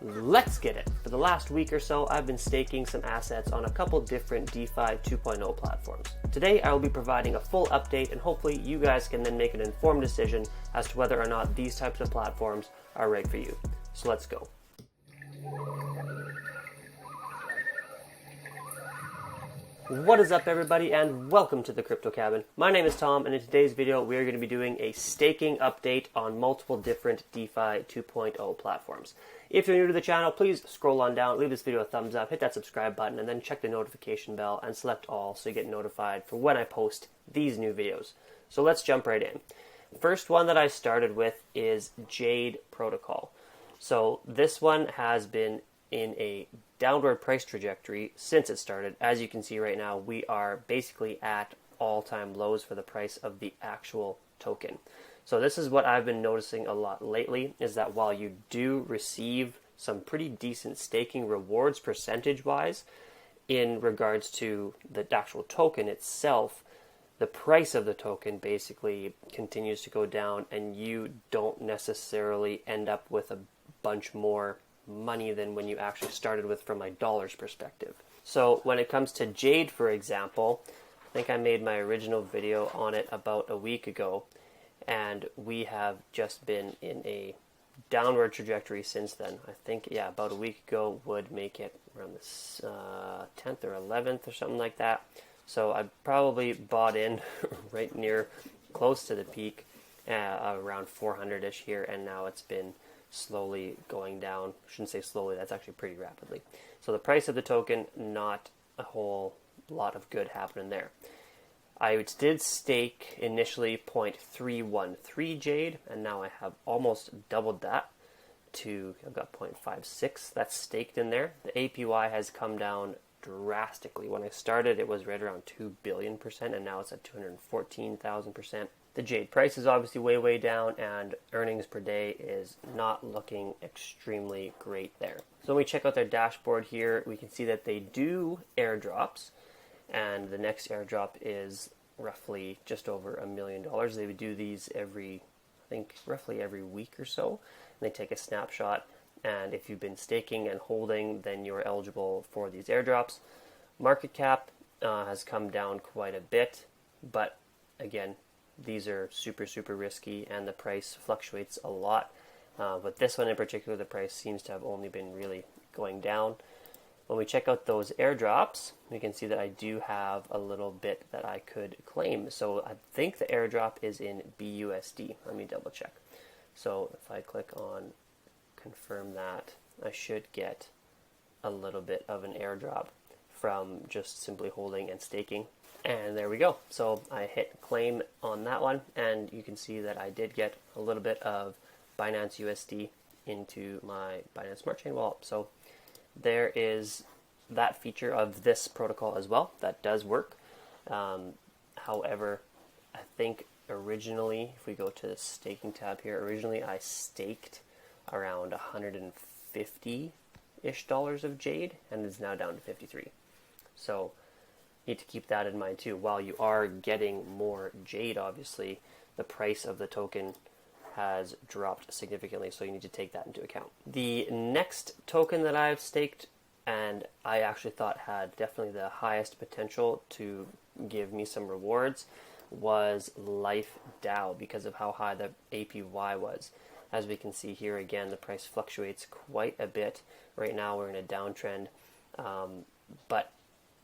Let's get it. For the last week or so, I've been staking some assets on a couple different DeFi 2.0 platforms. Today, I will be providing a full update, and hopefully you guys can then make an informed decision as to whether or not these types of platforms are right for you. So let's go. What is up, everybody, and welcome to the Crypto Cabin. My name is Tom, and in today's video we are going to be doing a staking update on multiple different DeFi 2.0 platforms. If you're new to the channel, please scroll on down, leave this video a thumbs up, hit that subscribe button, and then check the notification bell and select all so you get notified for when I post these new videos. So let's jump right in. First one that I started with is Jade Protocol. So this one has been in a downward price trajectory since it started. As you can see right now, we are basically at all-time lows for the price of the actual token. So this is what I've been noticing a lot lately, is that while you do receive some pretty decent staking rewards percentage-wise in regards to the actual token itself, the price of the token basically continues to go down, and you don't necessarily end up with a bunch more money than when you actually started with from a dollars perspective. So when it comes to Jade, for example, I think I made my original video on it about a week ago, and we have just been in a downward trajectory since then. I think, yeah, about a week ago would make it around the 10th or 11th or something like that. So I probably bought in right near close to the peak, around 400-ish here, and now it's been slowly going down. I shouldn't say slowly, that's actually pretty rapidly. So the price of the token, not a whole lot of good happening there. I did stake initially 0.313 Jade, and now I have almost doubled that to, I've got 0.56 that's staked in there. The APY has come down drastically. When I started, it was right around 2 billion%, and now it's at 214,000%. The Jade price is obviously way down, and earnings per day is not looking extremely great there. So when we check out their dashboard here, we can see that they do airdrops, and the next airdrop is roughly just over $1 million. They would do these every, I think, roughly every week or so. And they take a snapshot, and if you've been staking and holding, then you're eligible for these airdrops. Market cap has come down quite a bit, but again, these are super risky, and the price fluctuates a lot. But this one in particular, the price seems to have only been really going down. When we check out those airdrops, we can see that I do have a little bit that I could claim. So I think the airdrop is in BUSD. Let me double check. So if I click on confirm that, I should get a little bit of an airdrop from just simply holding and staking. And there we go. So I hit claim on that one, and you can see that I did get a little bit of Binance USD into my Binance Smart Chain wallet. So there is that feature of this protocol as well. That does work. However, I think originally, if we go to the staking tab here, originally I staked around $150-ish of Jade, and it's now down to 53. So need to keep that in mind too. While you are getting more Jade, obviously, the price of the token has dropped significantly, so you need to take that into account. The next token that I've staked, and I actually thought had definitely the highest potential to give me some rewards, was Life DAO, because of how high the APY was. As we can see here, again, the price fluctuates quite a bit. Right now we're in a downtrend, but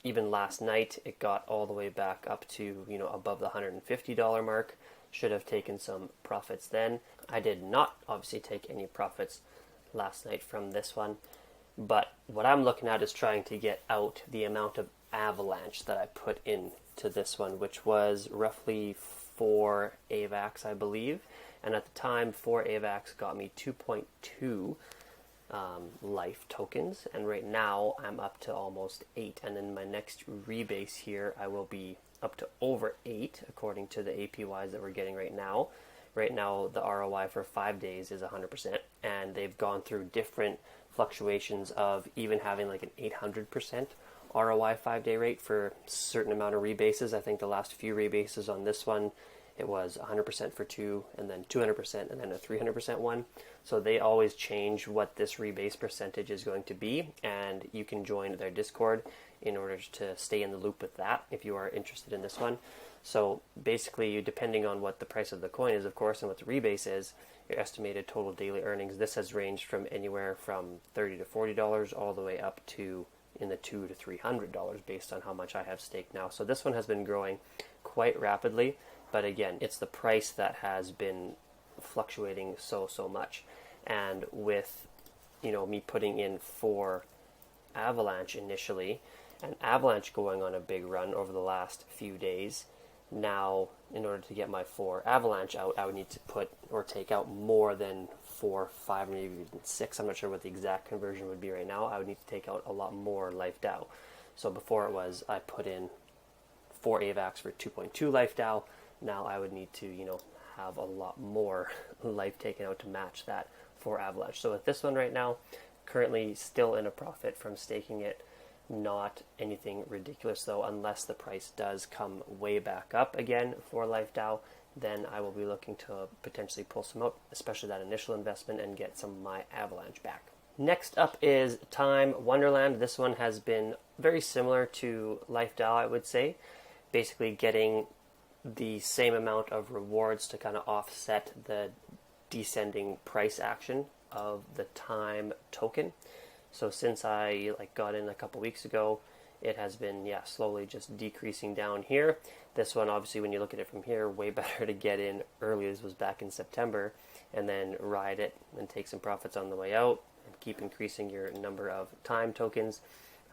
even last night, it got all the way back up to, above the $150 mark. Should have taken some profits then. I did not obviously take any profits last night from this one, but what I'm looking at is trying to get out the amount of avalanche that I put into this one, which was roughly 4 AVAX, I believe. And at the time, 4 AVAX got me 2.2 life tokens, and right now I'm up to almost 8, and in my next rebase here I will be up to over 8 according to the APYs that we're getting right now. Right now the ROI for 5 days is 100%, and they've gone through different fluctuations of even having like an 800% ROI 5-day rate for a certain amount of rebases. I think the last few rebases on this one it was 100% for 2, and then 200%, and then a 300% one. So they always change what this rebase percentage is going to be, and you can join their Discord in order to stay in the loop with that if you are interested in this one. So basically, depending on what the price of the coin is, of course, and what the rebase is, your estimated total daily earnings, this has ranged from anywhere from $30 to $40 all the way up to in the $200 to $300 based on how much I have staked now. So this one has been growing quite rapidly, but again, it's the price that has been fluctuating so much. And with, you know, me putting in for Avalanche initially, and Avalanche going on a big run over the last few days, now in order to get my 4 Avalanche out, I would need to put or take out more than 4, 5, maybe even 6. I'm not sure what the exact conversion would be right now. I would need to take out a lot more Life DAO. So before it was I put in 4 AVAX for 2.2 Life DAO. Now I would need to, you know, have a lot more life taken out to match that for Avalanche. So with this one right now, currently still in a profit from staking it. Not anything ridiculous though, unless the price does come way back up again for Life DAO, then I will be looking to potentially pull some out, especially that initial investment, and get some of my Avalanche back. Next up is Time Wonderland. This one has been very similar to Life DAO, I would say. Basically getting the same amount of rewards to kind of offset the descending price action of the Time token. So since I got in a couple weeks ago, it has been slowly just decreasing down here. This one, obviously, when you look at it from here, way better to get in early. This was back in September, and then ride it and take some profits on the way out and keep increasing your number of Time tokens.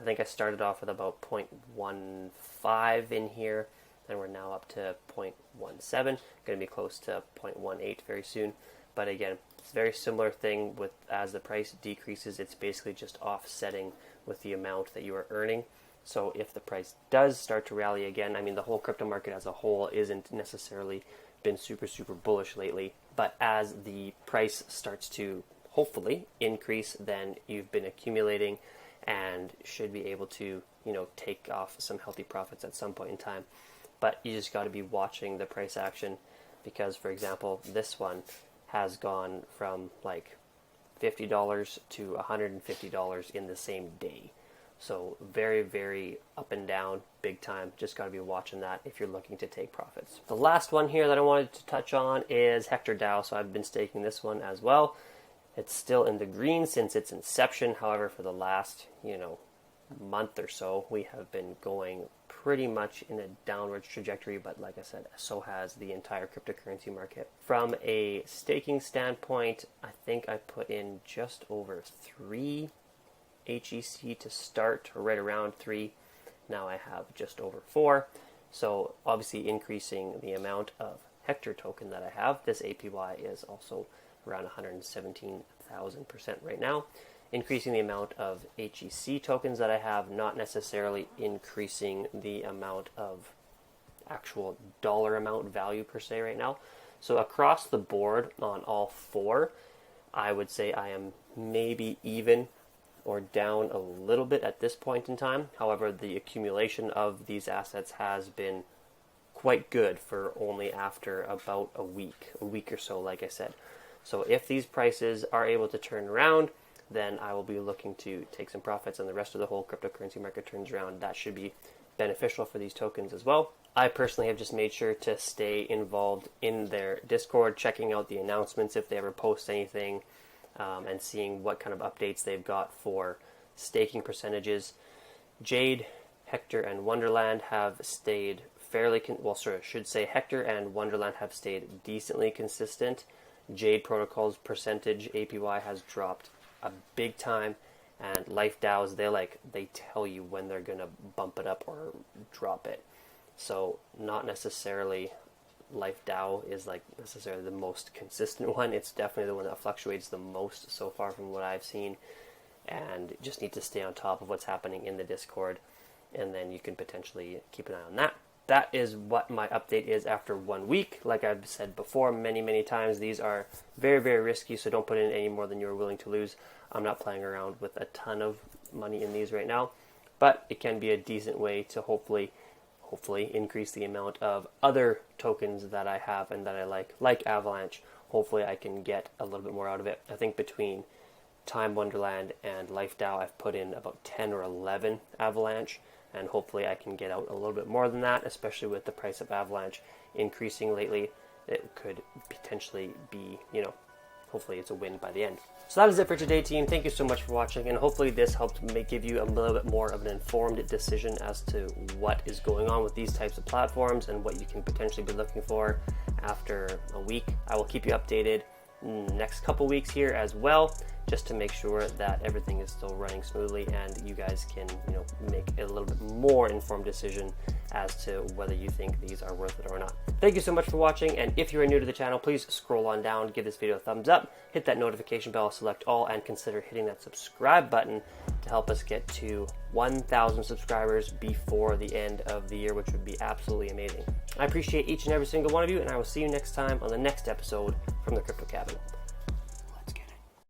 I think I started off with about 0.15 in here, and we're now up to 0.17. Going to be close to 0.18 very soon. But again, it's a very similar thing with as the price decreases, it's basically just offsetting with the amount that you are earning. So if the price does start to rally again, I mean, the whole crypto market as a whole isn't necessarily been super bullish lately, but as the price starts to hopefully increase, then you've been accumulating and should be able to, you know, take off some healthy profits at some point in time. But you just got to be watching the price action, because for example, this one has gone from like $50 to $150 in the same day. So very up and down, big time. Just got to be watching that if you're looking to take profits. The last one here that I wanted to touch on is Hector DAO. So I've been staking this one as well. It's still in the green since its inception. However, for the last, you know, month or so, we have been going pretty much in a downward trajectory, but like I said, so has the entire cryptocurrency market. From a staking standpoint, I think I put in just over 3 HEC to start, or right around 3. Now I have just over 4. So obviously increasing the amount of Hector token that I have. This APY is also around 117,000% right now. Increasing the amount of HEC tokens that I have, not necessarily increasing the amount of actual dollar amount value per se right now. So across the board on all 4, I would say I am maybe even or down a little bit at this point in time. However, the accumulation of these assets has been quite good for only after about a week or so, like I said. So if these prices are able to turn around, then I will be looking to take some profits, and the rest of the whole cryptocurrency market turns around. That should be beneficial for these tokens as well. I personally have just made sure to stay involved in their Discord, checking out the announcements if they ever post anything, and seeing what kind of updates they've got for staking percentages. Jade, Hector, and Wonderland have stayed fairly, Hector and Wonderland have stayed decently consistent. Jade Protocol's percentage APY has dropped a big time, and Life DAOs, they tell you when they're gonna bump it up or drop it. So not necessarily Life DAO is necessarily the most consistent one. It's definitely the one that fluctuates the most so far from what I've seen, and just need to stay on top of what's happening in the Discord, and then you can potentially keep an eye on that. That is what my update is after 1 week. Like I've said before many times, these are very risky, so don't put in any more than you're willing to lose. I'm not playing around with a ton of money in these right now, but it can be a decent way to hopefully hopefully increase the amount of other tokens that I have and that I like Avalanche. Hopefully I can get a little bit more out of it. I think between Time Wonderland and Life DAO, I've put in about 10 or 11 Avalanche, and hopefully I can get out a little bit more than that, especially with the price of Avalanche increasing lately. It could potentially be, hopefully it's a win by the end. So that is it for today, team. Thank you so much for watching, and hopefully this helped give you a little bit more of an informed decision as to what is going on with these types of platforms and what you can potentially be looking for after a week. I will keep you updated next couple weeks here as well, just to make sure that everything is still running smoothly and you guys can make a little bit more informed decision as to whether you think these are worth it or not. Thank you so much for watching, and if you are new to the channel, please scroll on down, give this video a thumbs up, hit that notification bell, select all, and consider hitting that subscribe button to help us get to 1,000 subscribers before the end of the year, which would be absolutely amazing. I appreciate each and every single one of you, and I will see you next time on the next episode from the Crypto Cabin.